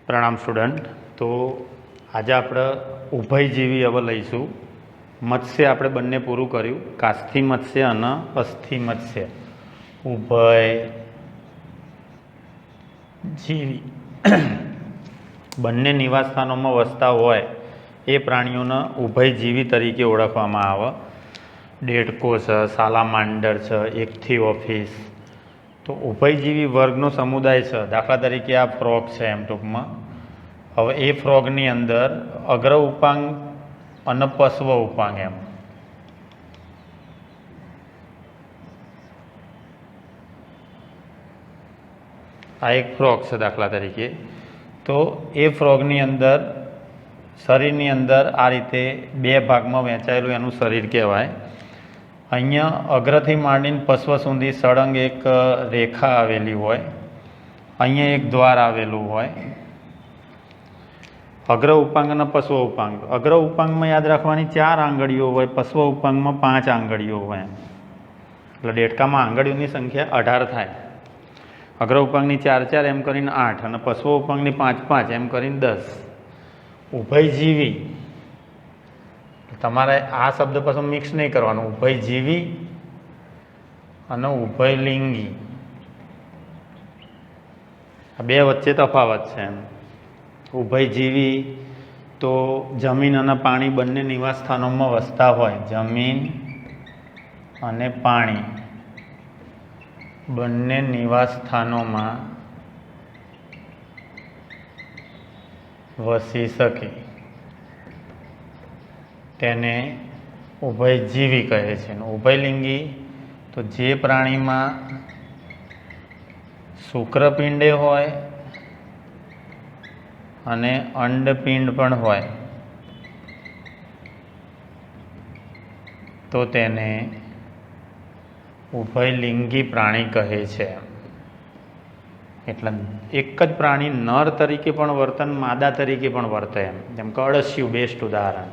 પ્રણામ સ્ટુડન્ટ. તો આજે આપણે ઉભયજીવી હવે લઈશું. મત્સ્ય આપણે બંને પૂરું કર્યું, કાસ્થિ મત્સ્ય અને અસ્થિ મત્સ્ય. ઉભયજીવી બંને નિવાસસ્થાનોમાં વસતા હોય એ પ્રાણીઓને ઉભયજીવી તરીકે ઓળખવામાં આવે. ડેડકો છે, સાલામાન્ડર છે, એકથિઓફિસ. તો ઉભયજીવી વર્ગનો સમુદાય છે. દાખલા તરીકે આ ફ્રોગ છે એમ ટૂંકમાં. હવે એ ફ્રોગની અંદર અગ્ર ઉપાંગ અને પશ્વ ઉપાંગ એમ. આ એક ફ્રોગ છે દાખલા તરીકે. તો એ ફ્રોગની અંદર શરીરની અંદર આ રીતે બે ભાગમાં વહેંચાયેલું એનું શરીર કહેવાય. અહીંયા અગ્રથી માંડીને પશ્વ સુધી સળંગ એક રેખા આવેલી હોય. અહીંયા એક દ્વાર આવેલું હોય. અગ્ર ઉપાંગ અને પશ્વ ઉપાંગ. અગ્ર ઉપાંગમાં યાદ રાખવાની 4 આંગળીઓ હોય, પશ્વ ઉપાંગમાં 5 આંગળીઓ હોય. એટલે દેડકામાં આંગળીઓની સંખ્યા 18 થાય. અગ્ર ઉપાંગની 4 એમ કરીને 8 અને પશ્વ ઉપાંગની 5 એમ કરીને 10. ઉભયજીવી તમારે આ શબ્દ પાછો મિક્સ નહીં કરવાનો. ઉભયજીવી અને ઉભયલિંગી આ બે વચ્ચે તફાવત છે એમ. ઉભયજીવી તો જમીન અને પાણી બંને નિવાસ સ્થાનોમાં વસતા હોય. જમીન અને પાણી બંને નિવાસ સ્થાનોમાં વસી શકે તેને ઉભયજીવી કહે છે. ઉભયલિંગી તો જે પ્રાણીમાં શુક્રપિંડે હોય અને અંડપિંડ પણ હોય તો તેને ઉભયલિંગી પ્રાણી કહે છે. એટલે એક જ પ્રાણી નર તરીકે પણ વર્તન, માદા તરીકે પણ વર્તે એમ. જેમ કે અળસિયું બેસ્ટ ઉદાહરણ.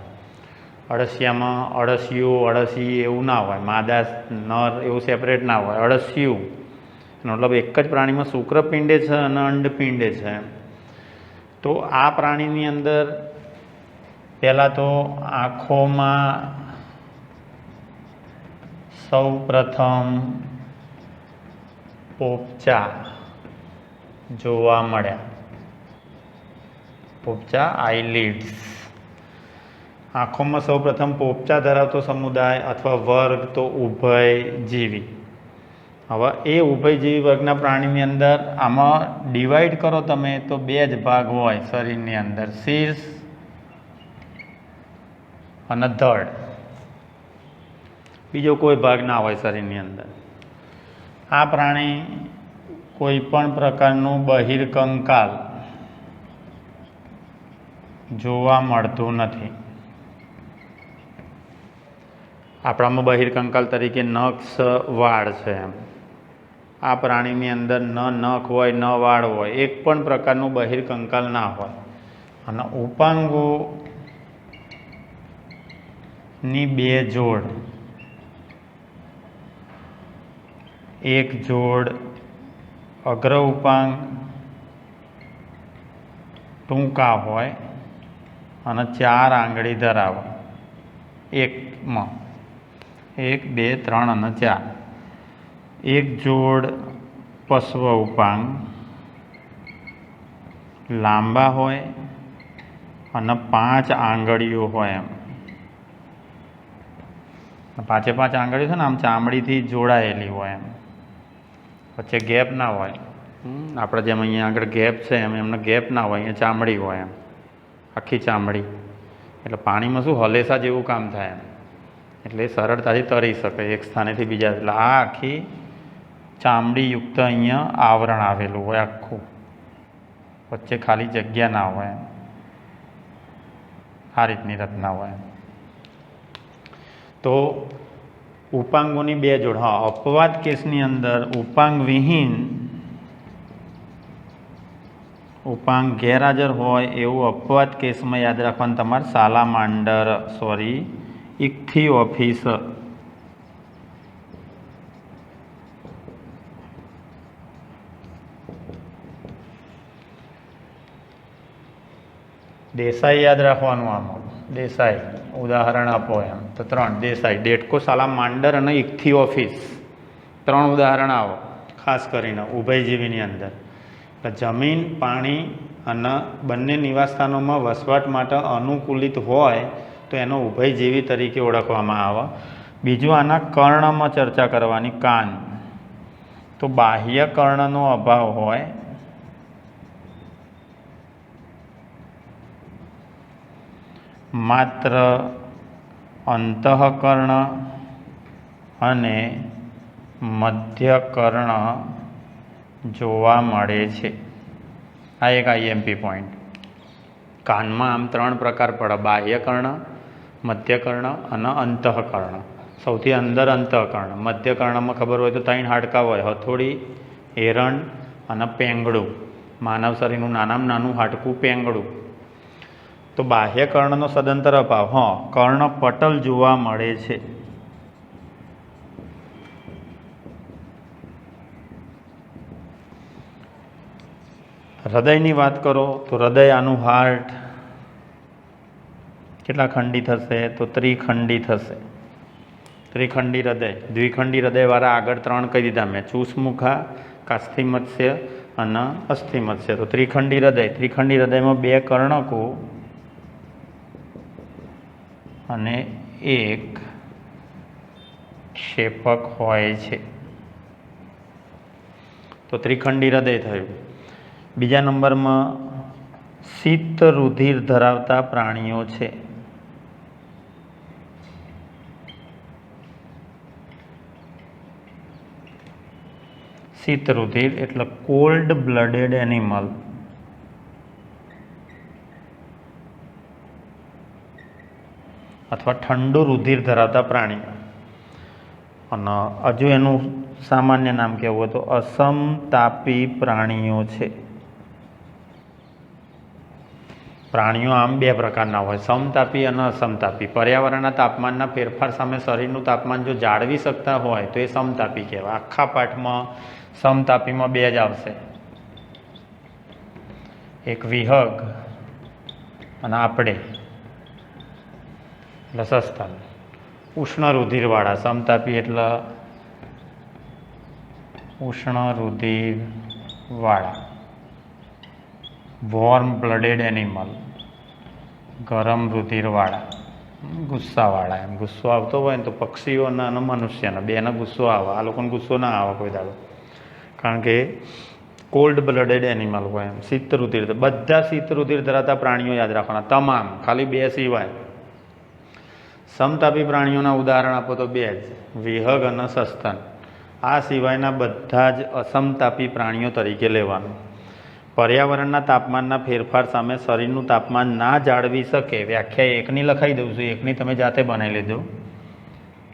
અળસિયામાં અળસિયું, અળસી એવું ના હોય. માદા નર એવું સેપરેટ ના હોય. અળસિયું મતલબ એક જ પ્રાણીમાં શુક્રપિંડે છે અને અંડપિંડે છે. તો આ પ્રાણીની અંદર પહેલાં તો આંખોમાં સૌ પ્રથમ પોપચા જોવા મળ્યા. પોપચા, આઈલિડ્સ. આંખોમાં સૌ પ્રથમ પોપચા ધરાવતો સમુદાય અથવા વર્ગ તો ઉભયજીવી. હવે એ ઉભયજીવી વર્ગના પ્રાણીની અંદર આમાં ડિવાઈડ કરો તમે તો 2 જ ભાગ હોય શરીરની અંદર, શીર્ષ અને ધડ. બીજો કોઈ ભાગ ના હોય શરીરની અંદર. આ પ્રાણી કોઈ પણ પ્રકારનું બહિર્કંકાલ જોવા મળતું નથી. આપણામાં બહિર્કંકાલ તરીકે નખ, વાળ છે એમ. આ પ્રાણીની અંદર ન નખ હોય ન વાળ હોય, એક પણ પ્રકારનું બહિર્કંકાલ ના હોય. અને ઉપાંગોની 2 જોડ, એક જોડ અગ્ર ઉપાંગ ટૂંકા હોય અને 4 આંગળી ધરાવે. એકમાં 1, 2, 3 અને 4. એક જોડ પશ્વ ઉપાંગ લાંબા હોય અને 5 આંગળીઓ હોય એમ. 5 આંગળીઓ છે ને આમ ચામડીથી જોડાયેલી હોય એમ. વચ્ચે ગેપ ના હોય. આપણે જેમ અહીંયા આગળ ગેપ છે એમ એમને ગેપ ના હોય. અહીંયા ચામડી હોય એમ, આખી ચામડી. એટલે પાણીમાં શું હલેસા જેવું કામ થાય એમ. એટલે સરળતાથી તરી શકે એક સ્થાનેથી બીજા. એટલે આ આખી ચામડીયુક્ત અહીંયા આવરણ આવેલું હોય આખું. વચ્ચે ખાલી જગ્યા ના હોય. આ રીતની રચના હોય. તો ઉપાંગોની 2 જોડ. હા, અપવાદ કેસની અંદર ઉપાંગ ગેરહાજર હોય એવું અપવાદ કેસમાં યાદ રાખવાનું તમારે સાલામાન્ડર, ઇક્થિઓફિસ દેસાઈ યાદ રાખવાનું. આમાં દેસાઈ ઉદાહરણ આપો એમ તો 3 દેસાઈ, ડેટકો, સાલા માંડર અને ઇખ્થિઓફિસ 3 ઉદાહરણ આવો ખાસ કરીને ઉભયજીવીની અંદર. એટલે જમીન, પાણી અને બંને નિવાસસ્થાનોમાં વસવાટ માટે અનુકૂલિત હોય તો એનો ઉભયજીવી તરીકે ઓળખવામાં આવે. બીજું આના કર્ણમાં ચર્ચા કરવાની, કાન. તો બાહ્ય કર્ણનો અભાવ હોય માત્ર અંતઃકર્ણ અને મધ્યકર્ણ જોવા મળે છે. આ એક આઈએમપી પોઈન્ટ. કાનમાં આમ 3 પ્રકાર પડે, બાહ્યકર્ણ, મધ્યકર્ણ અને અંતઃકર્ણ. સૌથી અંદર અંતઃકર્ણ. મધ્યકર્ણમાં ખબર હોય તો 3 હાડકાં હોય, હથોડી, એરંડ અને પેંગડું. માનવ શરીરનું નાનામાં નાનું હાડકું પેંગડું. તો બાહ્યકર્ણનો સદંતર અભાવ, કર્ણપટલ જોવા મળે છે. હૃદયની વાત કરો તો હૃદય, આનું હાર્ટ કેટલા ખંડી થશે તો ત્રિખંડી થશે. ત્રિખંડી હૃદય. દ્વિખંડી હૃદયવાળા આગળ 3 કહી દીધા મેં, ચૂસમુખા, કાસ્થિમત્સ્ય અને અસ્થિમત્સ્ય. તો ત્રિખંડી હૃદય. ત્રિખંડી હૃદયમાં 2 કર્ણકો અને 1 ક્ષેપક હોય છે. તો ત્રિખંડી હૃદય થયું. બીજા નંબરમાં શીત રુધિર ધરાવતા પ્રાણીઓ છે. શીત રુધિર એટલે કોલ્ડ બ્લડેડ એનિમલ. અથવા ઠંડુ રુધિર ધરાવતા પ્રાણીઓ. અને હજુ એનું સામાન્ય નામ કહેવું હોય તો અસમતાપી પ્રાણીઓ છે. પ્રાણીઓ આમ 2 પ્રકારના હોય, સમતાપી અને અસમતાપી. પર્યાવરણના તાપમાનના ફેરફાર સામે શરીરનું તાપમાન જો જાળવી શકતા હોય તો એ સમતાપી કહેવાય. આખા પાઠમાં સમતાપીમાં 2 જ આવશે, એક વિહગ અને આપણે એટલે સસ્તન. ઉષ્ણ રુધિરવાળા. સમતાપી એટલે ઉષ્ણ રુધિરવાળા. વોર્મ બ્લડેડ એનિમલ, ગરમ રુધિરવાળા. ગુસ્સાવાળા. એમ ગુસ્સો આવતો હોય ને તો પક્ષીઓના અને મનુષ્યના 2ને ગુસ્સો આવે. આ લોકોને ગુસ્સો ના આવે કોઈ દાડો, કારણ કે કોલ્ડ બ્લડેડ એનિમલ હોય. એમ શીત રુધિર. બધા શીત રુધિર ધરાવતા પ્રાણીઓ યાદ રાખવાના તમામ, ખાલી 2 સિવાય. સમતાપી પ્રાણીઓના ઉદાહરણ આપો તો 2 જ, વિહગ અને સસ્તન. આ સિવાયના બધા જ અસમતાપી પ્રાણીઓ તરીકે લેવાનું. પર્યાવરણના તાપમાનના ફેરફાર સામે શરીરનું તાપમાન ના જાળવી શકે. વ્યાખ્યા 1ની લખાઈ દઉં છું, 1ની તમે જાતે બનાવી લેજો.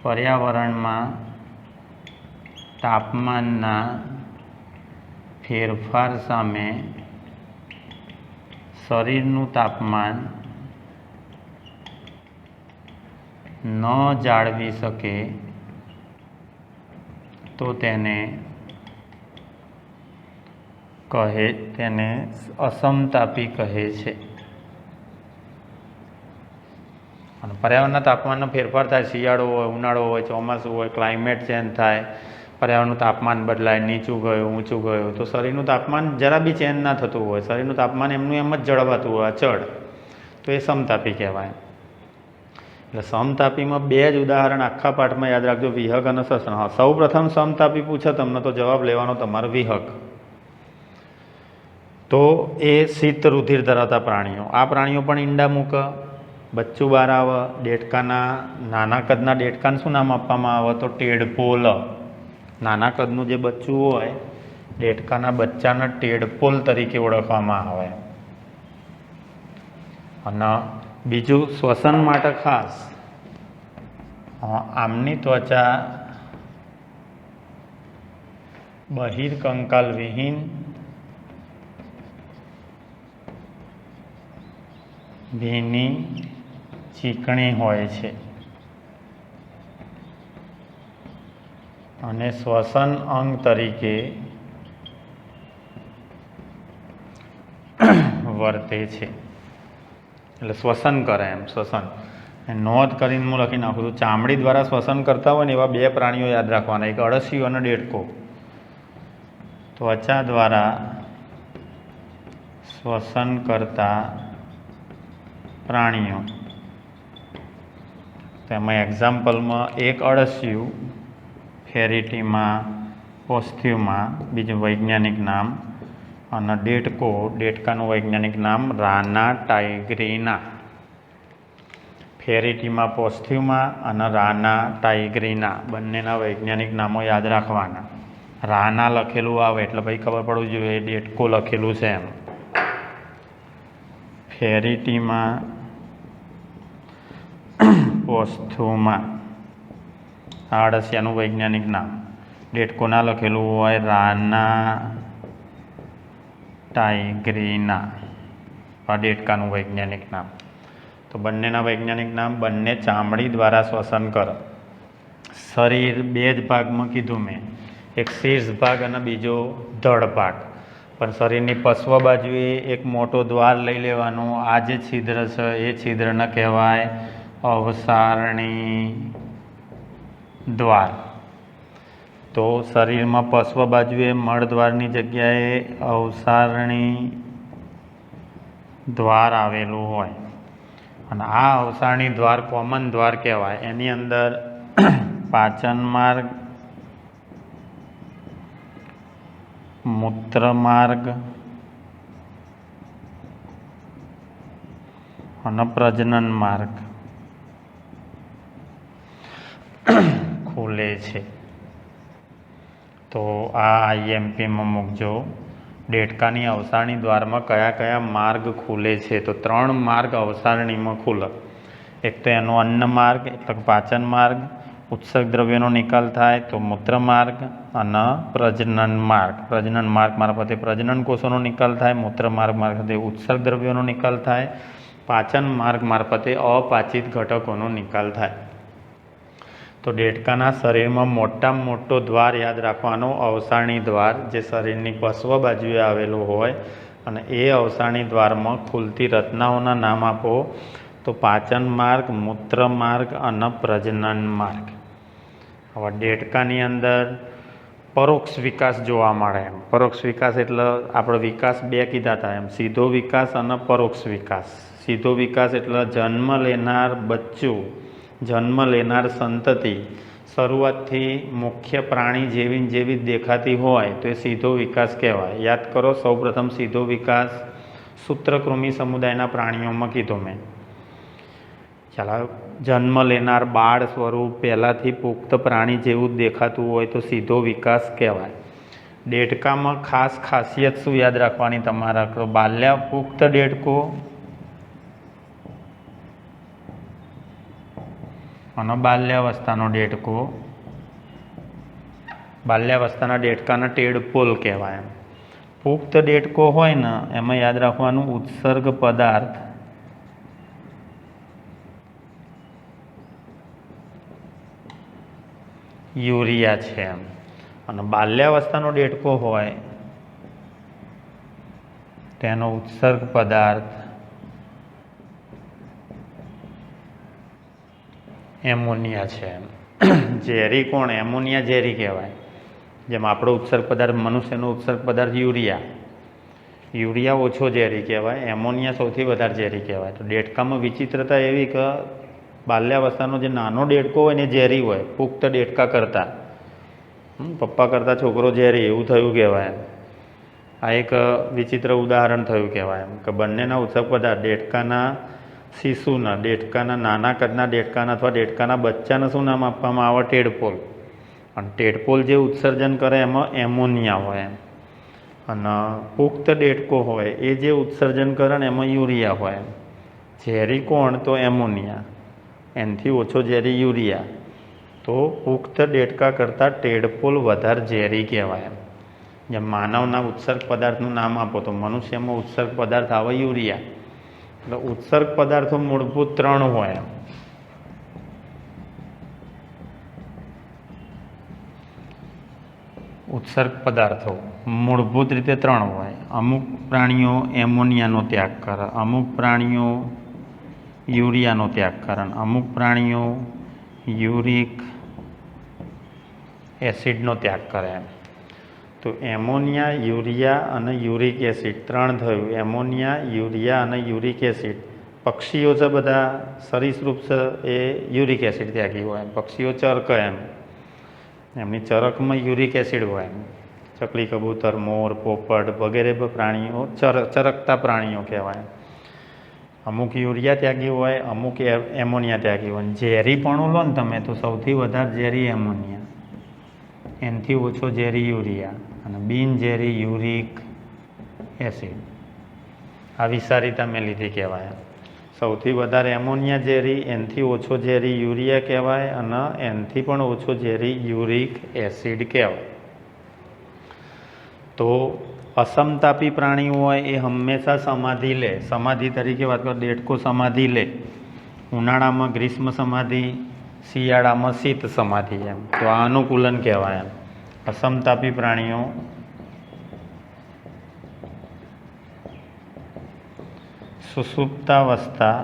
પર્યાવરણમાં તાપમાનના ફેરફાર સામે શરીરનું તાપમાન ન જાળવી શકે તો તેને અસમતાપી કહે છે. અને પર્યાવરણના તાપમાનનો ફેરફાર થાય, શિયાળો હોય, ઉનાળો હોય, ચોમાસું હોય, ક્લાઇમેટ ચેન્જ થાય, પર્યાવરણનું તાપમાન બદલાય, નીચું ગયું, ઊંચું ગયું, તો શરીરનું તાપમાન જરા બી ચેન્જ ના થતું હોય, શરીરનું તાપમાન એમનું એમ જ જળવાતું હોય અચળ, તો એ સમતાપી કહેવાય. એટલે સમતાપીમાં 2 જ ઉદાહરણ આખા પાઠમાં યાદ રાખજો, વિહગ અને સસ્તન. સૌ પ્રથમ સમતાપી પૂછે તમને તો જવાબ લેવાનો તમારો વિહગ. તો એ શીત રુધિર ધરાવતા પ્રાણીઓ. આ પ્રાણીઓ પણ ઈંડા મૂકે, બચ્ચું બહાર આવે. દેડકાના, નાના કદના દેડકાને શું નામ આપવામાં આવે તો ટેડપોલ. નાના કદનું જે બચ્ચું હોય, દેડકાના બચ્ચાને ટેડપોલ તરીકે ઓળખવામાં આવે. અને બીજું શ્વસન માટે ખાસ આમની ત્વચા બહિર્કંકાલ વિહીન, ભીની, ચીકણી હોય છે અને શ્વસન અંગ તરીકે વર્તે છે. એટલે શ્વસન કરે એમ, શ્વસન. નોંધ કરીને હું લખી નાખું છું. ચામડી દ્વારા શ્વસન કરતા હોય ને એવા બે પ્રાણીઓ યાદ રાખવાના, એક અળસિયું અને દેડકો. ત્વચા દ્વારા શ્વસન કરતા પ્રાણીઓ, તેમાં એક્ઝામ્પલમાં એક અળસિયું, ફેરિટીમા પોસ્થ્યુમા બીજું વૈજ્ઞાનિક નામ, અને દેડકો, દેડકાનું વૈજ્ઞાનિક નામ રાના ટાઇગ્રીના. ફેરિટીમા પોસ્થ્યુમા અને રાના ટાઇગ્રીના બંનેના વૈજ્ઞાનિક નામો યાદ રાખવાના. રાના લખેલું આવે એટલે ભાઈ ખબર પડવું જોઈએ દેડકો લખેલું છે એમ. ફેરિટીમા પોસ્થ્યુમા અળસિયાનું વૈજ્ઞાનિક નામ. દેડકોના લખેલું હોય રાના ટાઇગ્રીના, આ દેડકાનું વૈજ્ઞાનિક નામ. તો બંનેના વૈજ્ઞાનિક નામ. બંને ચામડી દ્વારા શ્વસન કરે. શરીર બે જ ભાગમાં કીધું મેં, એક શીર્ષ ભાગ અને બીજો ધડ ભાગ. પણ શરીરની પશ્વ બાજુએ એક મોટો દ્વાર લઈ લેવાનો. આ જે છિદ્ર છે એ છિદ્રને કહેવાય અવસારણી દ્વાર. તો શરીરમાં પશ્વ બાજુએ મળદ્વારની જગ્યાએ અવસારણી દ્વાર આવેલું હોય, અને આ અવસારણી દ્વાર કોમન દ્વાર કહેવાય. એની અંદર પાચન માર્ગ, મૂત્ર માર્ગ અને પ્રજનન માર્ગ ખુલે છે. તો આ આઈએમપીમાં મૂકજો. દેડકાની અવસારણી દ્વારમાં કયા કયા માર્ગ ખુલે છે? તો 3 માર્ગ અવસારણીમાં ખુલે. એક તો એનો અન્ન માર્ગ એટલે પાચન માર્ગ, ઉત્સર્ગ દ્રવ્યનો નિકાલ થાય તો મૂત્ર માર્ગ, અને પ્રજનન માર્ગ. પ્રજનન માર્ગ મારફતે પ્રજનન કોષોનો નિકાલ થાય, મૂત્ર માર્ગ મારફતે ઉત્સર્ગ દ્રવ્યોનો નિકાલ થાય, પાચન માર્ગ મારફતે અપાચિત ઘટકોનો નિકાલ થાય. તો દેડકાના શરીરમાં મોટામાં મોટો દ્વાર યાદ રાખવાનો અવસારણી દ્વાર, જે શરીરની પશ્વ બાજુએ આવેલું હોય. અને એ અવસારણી દ્વારમાં ખુલતી રચનાઓના નામ આપો. તો પાચન માર્ગ, મૂત્ર માર્ગ અને પ્રજનન માર્ગ. હવે દેડકાની અંદર પરોક્ષ વિકાસ જોવા મળે એમ. પરોક્ષ વિકાસ એટલે આપણે વિકાસ બે કીધા હતા એમ, સીધો વિકાસ અને પરોક્ષ વિકાસ. સીધો વિકાસ એટલે જન્મ લેનાર બચ્ચું, જન્મ લેનાર સંતતિ શરૂઆતથી મુખ્ય પ્રાણી જેવી દેખાતી હોય તો એ સીધો વિકાસ કહેવાય. યાદ કરો, સૌપ્રથમ સીધો વિકાસ સૂત્રકૃમિ સમુદાયના પ્રાણીઓમાં કીધો મેં. ચાલો, જન્મ લેનાર બાળ સ્વરૂપ પહેલાંથી પુખ્ત પ્રાણી જેવું દેખાતું હોય તો સીધો વિકાસ કહેવાય. દેડકામાં ખાસ ખાસિયત શું યાદ રાખવાની તમારા? તો પુખ્ત દેડકો અને બાલ્યાવસ્થાનો દેડકો. બાલ્યાવસ્થાના દેડકાને ટેડપોલ કહેવાય. પુખ્ત દેડકો હોય ને એમાં યાદ રાખવાનું ઉત્સર્ગ પદાર્થ યુરિયા છે એમ. અને બાલ્યાવસ્થાનો દેડકો હોય તેનો ઉત્સર્ગ પદાર્થ એમોનિયા છે એમ. ઝેરી કોણ? એમોનિયા ઝેરી કહેવાય. જેમ આપણો ઉત્સર્ગ પદાર્થ, મનુષ્યનો ઉત્સર્ગ પદાર્થ યુરિયા. યુરિયા ઓછો ઝેરી કહેવાય, એમોનિયા સૌથી વધારે ઝેરી કહેવાય. તો દેડકામાં વિચિત્રતા એવી કે બાલ્યાવસ્થાનો જે નાનો દેડકો હોય ને ઝેરી હોય પુખ્ત દેડકા કરતાં. પપ્પા કરતાં છોકરો ઝેરી એવું થયું કહેવાય. આ એક વિચિત્ર ઉદાહરણ થયું કહેવાય એમ કે બંનેના ઉત્સર્ગ પદાર્થ દેડકાના શિશુના, દેડકાના નાના કદના દેડકાના અથવા દેડકાના બચ્ચાને શું નામ આપવામાં આવે? ટેડપોલ. અને ટેડપોલ જે ઉત્સર્જન કરે એમાં એમોનિયા હોય એમ. અને પુખ્ત દેડકો હોય એ જે ઉત્સર્જન કરે ને એમાં યુરિયા હોય એમ. ઝેરી કોણ? તો એમોનિયા. એનાથી ઓછો ઝેરી યુરિયા. તો પુખ્ત દેડકા કરતાં ટેડપોલ વધારે ઝેરી કહેવાય એમ. જેમ માનવના ઉત્સર્ગ પદાર્થનું નામ આપો તો મનુષ્યમાં ઉત્સર્ગ પદાર્થ આવે યુરિયા. એટલે ઉત્સર્ગ પદાર્થો મૂળભૂત 3 હોય એમ. ઉત્સર્ગ પદાર્થો મૂળભૂત રીતે 3 હોય. અમુક પ્રાણીઓ એમોનિયાનો ત્યાગ કરે, અમુક પ્રાણીઓ યુરિયાનો ત્યાગ કરે. અમુક પ્રાણીઓ યુરિક એસિડનો ત્યાગ કરે. તો એમોનિયા, યુરિયા અને યુરિક એસિડ 3 થયું. એમોનિયા, યુરિયા અને યુરિક એસિડ. પક્ષીઓ છે બધા સરીસૃપ છે એ યુરિક એસિડ ત્યાગી હોય. પક્ષીઓ ચરક એમની ચરકમાં યુરિક એસિડ હોય. ચકલી, કબૂતર, મોર, પોપટ વગેરે પ્રાણીઓ ચરકતા પ્રાણીઓ કહેવાય. અમુક યુરિયા ત્યાગી હોય, અમુક એમોનિયા ત્યાગી હોય. ઝેરી પણ લો ને તમે તો સૌથી વધારે ઝેરી એમોનિયા, એનાથી ઓછો ઝેરી યુરિયા અને બિનઝેરી યુરિક એસિડ. આ વિસારિતા મેં લીધી કહેવાય. સૌથી વધારે એમોનિયા ઝેરી, એનાથી ઓછો ઝેરી યુરિયા કહેવાય અને એનાથી પણ ઓછો ઝેરી યુરિક એસિડ કહેવાય. તો અસમતાપી પ્રાણીઓ હોય એ હંમેશા સમાધિ લે. સમાધિ તરીકે વાત કરો, દેડકો સમાધિ લે. ઉનાળામાં ગ્રીષ્મ સમાધિ, શિયાળામાં શીત સમાધિ. એમ તો આ અનુકૂલન કહેવાય. એમ અસમતાપી પ્રાણીઓ સુષુપ્તાવસ્થા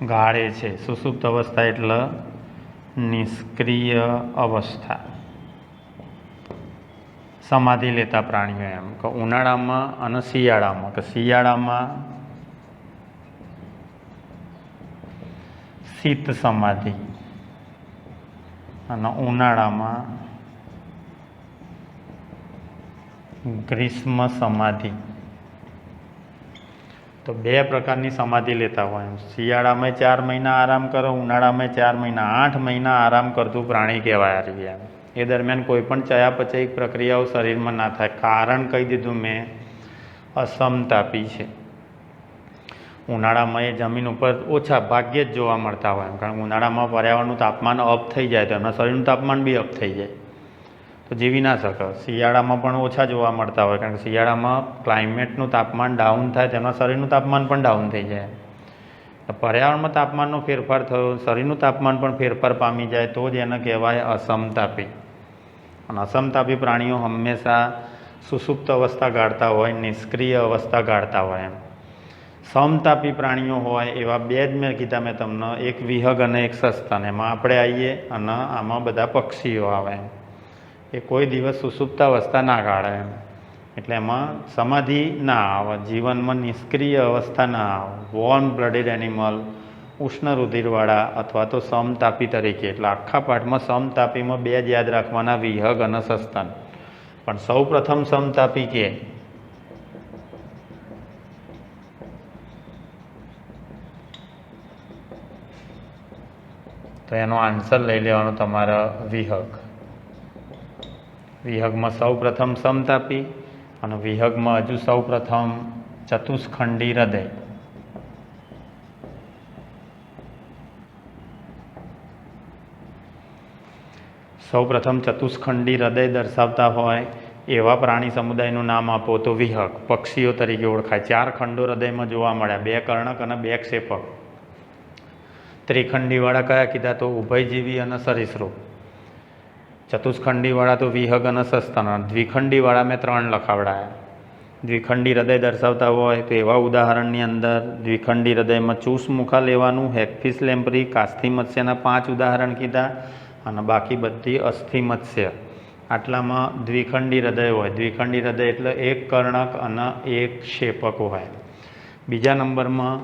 ગાળે છે. સુષુપ્ત અવસ્થા એટલે નિષ્ક્રિય અવસ્થા. સમાધિ લેતા પ્રાણીઓ એમ કે ઉનાળામાં અને શિયાળામાં, કે શિયાળામાં શીત સમાધિ અને ઉનાળામાં ગ્રીષ્મ સમાધિ. તો 2 પ્રકારની સમાધિ લેતા હોય. શિયાળામાં 4 મહિના આરામ કરો, ઉનાળામાં 4 મહિના, 8 મહિના આરામ કરતું પ્રાણી કહેવાય. એમ એ દરમિયાન કોઈ પણ ચયાપચયિક પ્રક્રિયાઓ શરીરમાં ના થાય. કારણ કહી દીધું મેં, અસમતાપી છે. ઉનાળામાં એ જમીન ઉપર ઓછા ભાગ્યે જ જોવા મળતા હોય. કારણ કે ઉનાળામાં પર્યાવરણનું તાપમાન અપ થઈ જાય તો એમના શરીરનું તાપમાન બી અપ થઈ જાય તો જીવી ના શકે. શિયાળામાં પણ ઓછા જોવા મળતા હોય કારણ કે શિયાળામાં ક્લાઇમેટનું તાપમાન ડાઉન થાય તેમના શરીરનું તાપમાન પણ ડાઉન થઈ જાય. પર્યાવરણમાં તાપમાનનો ફેરફાર થયો, શરીરનું તાપમાન પણ ફેરફાર પામી જાય તો જ એને કહેવાય અસમતાપી. અને અસમતાપી પ્રાણીઓ હંમેશા સુષુપ્ત અવસ્થા ગાળતા હોય, નિષ્ક્રિય અવસ્થા ગાળતા હોય. એમ સમતાપી પ્રાણીઓ હોય એવા 2 જ મેં કીધા મેં તમને, એક વિહગ અને એક સસ્તન. એમાં આપણે આવીએ અને આમાં બધા પક્ષીઓ આવે. એ કોઈ દિવસ સુષુપ્તાવસ્થા ના ગાળે. એમ એટલે એમાં સમાધિ ના આવે, જીવનમાં નિષ્ક્રિય અવસ્થા ના આવે. વોર્મ બ્લડેડ એનિમલ, ઉષ્ણ રુધિરવાળા અથવા તો સમતાપી તરીકે. એટલે આખા પાઠમાં સમતાપીમાં 2 જ યાદ રાખવાના, વિહગ અને સસ્તન. પણ સૌ પ્રથમ સમતાપી કે તો એનો આન્સર લઈ લેવાનો તમારા વિહગ. વિહગમાં સૌ પ્રથમ સમતાપી અને વિહગમાં હજુ સૌ પ્રથમ ચતુષ્ખંડી હૃદય. સૌ પ્રથમ ચતુષ્ખંડી હૃદય દર્શાવતા હોય એવા પ્રાણી સમુદાયનું નામ આપો તો વિહગ. પક્ષીઓ તરીકે ઓળખાય. 4 ખંડો હૃદયમાં જોવા મળ્યા, 2 કર્ણક અને 2 ક્ષેપક. ત્રિખંડીવાળા કયા કીધા તો ઉભયજીવી અને સરીસૃપ. ચતુષ્ખંડીવાળા તો વિહગ અને સસ્તન. દ્વિખંડીવાળા મેં 3 લખાવડાયા. દ્વિખંડી હૃદય દર્શાવતા હોય તો એવા ઉદાહરણની અંદર દ્વિખંડી હૃદયમાં ચૂસમુખા લેવાનું, હેગફિશ લેમ્પ્રી, કાસ્થિ મત્સ્યના 5 ઉદાહરણ કીધા અને બાકી બધી અસ્થિ મત્સ્ય. આટલામાં દ્વિખંડી હૃદય હોય. દ્વિખંડી હૃદય એટલે 1 કર્ણક અને 1 ક્ષેપક હોય. બીજા નંબરમાં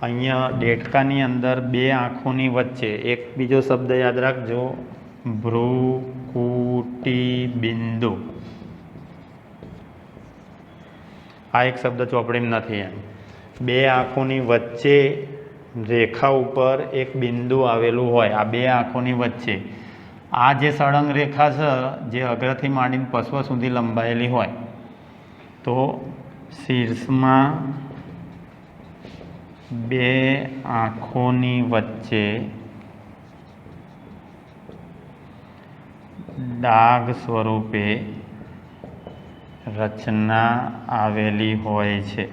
અહીંયા દેડકાની અંદર 2 આંખોની વચ્ચે એક બીજો શબ્દ યાદ રાખજો, ભ્રુકુટીબિંદુ. આ એક શબ્દ ચોપડીમાં નથી. એમ 2 આંખોની વચ્ચે રેખા ઉપર એક બિંદુ આવેલું હોય. આ 2 આંખોની વચ્ચે આ જે સળંગ રેખા છે જે અગ્રથી માંડીને પશ્વ સુધી લંબાયેલી હોય તો શીર્ષમાં 2 આંખોની વચ્ચે ડાઘ સ્વરૂપે રચના આવેલી હોય છે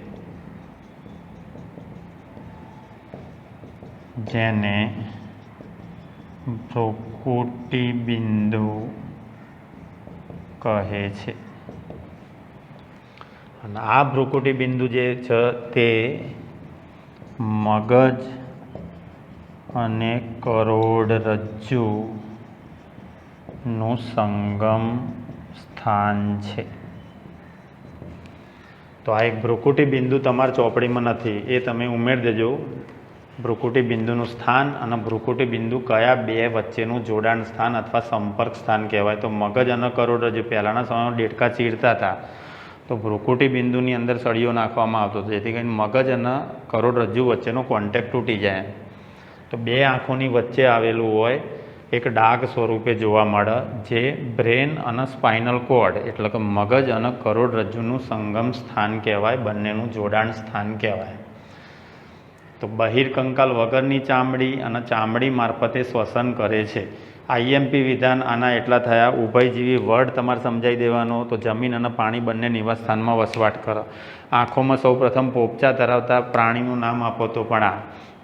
જેને ભ્રુકુટીબિંદુ કહે છે. અને આ ભ્રુકુટી બિંદુ જે છે તે મગજ અને કરોડરજ્જુનું સંગમ સ્થાન છે. તો આ એક ભ્રુકુટી બિંદુ તમારા ચોપડીમાં નથી, એ તમે ઉમેરી દેજો. ભ્રુકુટી બિંદુનું સ્થાન અને ભ્રુકુટી બિંદુ કયા બે વચ્ચેનું જોડાણ સ્થાન અથવા સંપર્ક સ્થાન કહેવાય. તો મગજ અને કરોડરજ્જુ પહેલાંના સમયમાં દેડકા ચીરતા હતા, તો ભ્રુકુટી બિંદુની અંદર સળીઓ નાખવામાં આવતો હતો, જેથી કરીને મગજ અને કરોડરજ્જુ વચ્ચેનો કોન્ટેક્ટ તૂટી જાય. તો બે આંખોની વચ્ચે આવેલું હોય એક ડાઘ સ્વરૂપે જોવા મળે, જે બ્રેન અને સ્પાઇનલ કોર્ડ એટલે કે મગજ અને કરોડરજ્જુનું સંગમ સ્થાન કહેવાય, બંનેનું જોડાણ સ્થાન કહેવાય. તો બહિર્કંકાલ વગરની ચામડી અને ચામડી મારફતે શ્વસન કરે છે. આઈએમપી વિધાન આના એટલા થયા. ઉભયજીવી વર્ડ તમારે સમજાવી દેવાનો. તો જમીન અને પાણી બંને નિવાસસ્થાનમાં વસવાટ કરો. આંખોમાં સૌપ્રથમ પોપચા ધરાવતા પ્રાણીનું નામ આપો તો પણ આ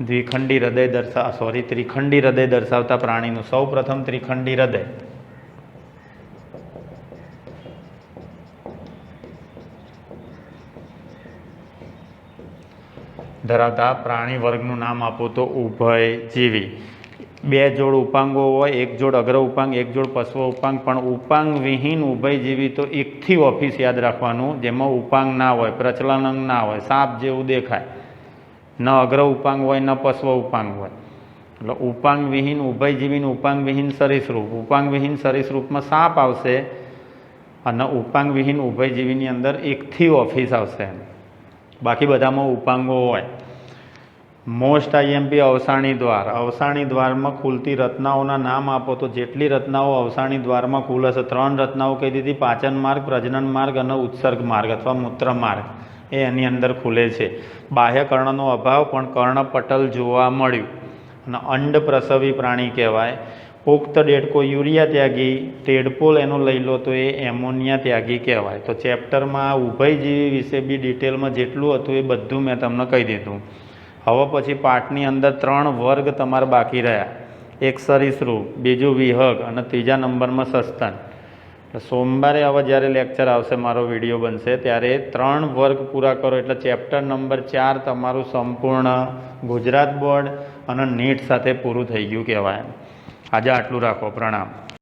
ત્રિખંડી હૃદય દર્શાવતા પ્રાણીનું સૌપ્રથમ ત્રિખંડી હૃદય. ધરાવતા પ્રાણી વર્ગનું નામ આપો તો ઉભયજીવી. બે જોડ ઉપાંગો હોય, એક જોડ અગ્ર ઉપાંગ, એક જોડ પશ્વ ઉપાંગ, પણ ઉપાંગ વિહીન ઉભયજીવી તો એકથી ઓફિસ યાદ રાખવાનું, જેમાં ઉપાંગ ના હોય, પ્રચલન અંગ ના હોય, સાપ જેવું દેખાય, ન અગ્ર ઉપાંગ હોય ન પશ્વ ઉપાંગ હોય. એટલે ઉપાંગ વિહીન ઉભયજીવી, ઉપાંગ વિહીન સરીસૃપ. ઉપાંગ વિહીન સરીસૃપમાં સાપ આવશે અને ઉપાંગ વિહીન ઉભયજીવીની અંદર એકથી ઓફિસ આવશે, બાકી બધામાં ઉપાંગો હોય. મોસ્ટ આઈએમપી અવસાણી દ્વાર. અવસાણી દ્વારમાં ખુલતી રચનાઓના નામ આપો તો જેટલી રચનાઓ અવસાણી દ્વારમાં ખુલે છે, 3 રચનાઓ કહી દીધી: પાચન માર્ગ, પ્રજનન માર્ગ અને ઉત્સર્ગ માર્ગ અથવા મૂત્ર માર્ગ, એ એની અંદર ખુલે છે. બાહ્ય કર્ણનો અભાવ પણ કર્ણપટલ જોવા મળ્યું અને અંડ પ્રસવી પ્રાણી કહેવાય. પુખ્ત દેડકો યુરિયા ત્યાગી, ટેડપોલ એનો લઈ લો તો એ એમોનિયા ત્યાગી કહેવાય. તો ચેપ્ટરમાં ઉભયજીવી વિશે બી ડિટેલમાં જેટલું હતું એ બધું મેં તમને કહી દીધું. હવે પછી પાઠની અંદર 3 વર્ગ તમારે બાકી રહ્યા. એક સરીસૃપ, બીજું વિહગ અને ત્રીજા નંબરમાં સસ્તન. સોમવારે હવે જ્યારે લેક્ચર આવશે, મારો વિડીયો બનશે, ત્યારે 3 વર્ગ પૂરા કરો એટલે ચેપ્ટર નંબર 4 તમારું સંપૂર્ણ ગુજરાત બોર્ડ અને નીટ સાથે પૂરું થઈ ગયું કહેવાય. આજે આટલું રાખો. પ્રણામ.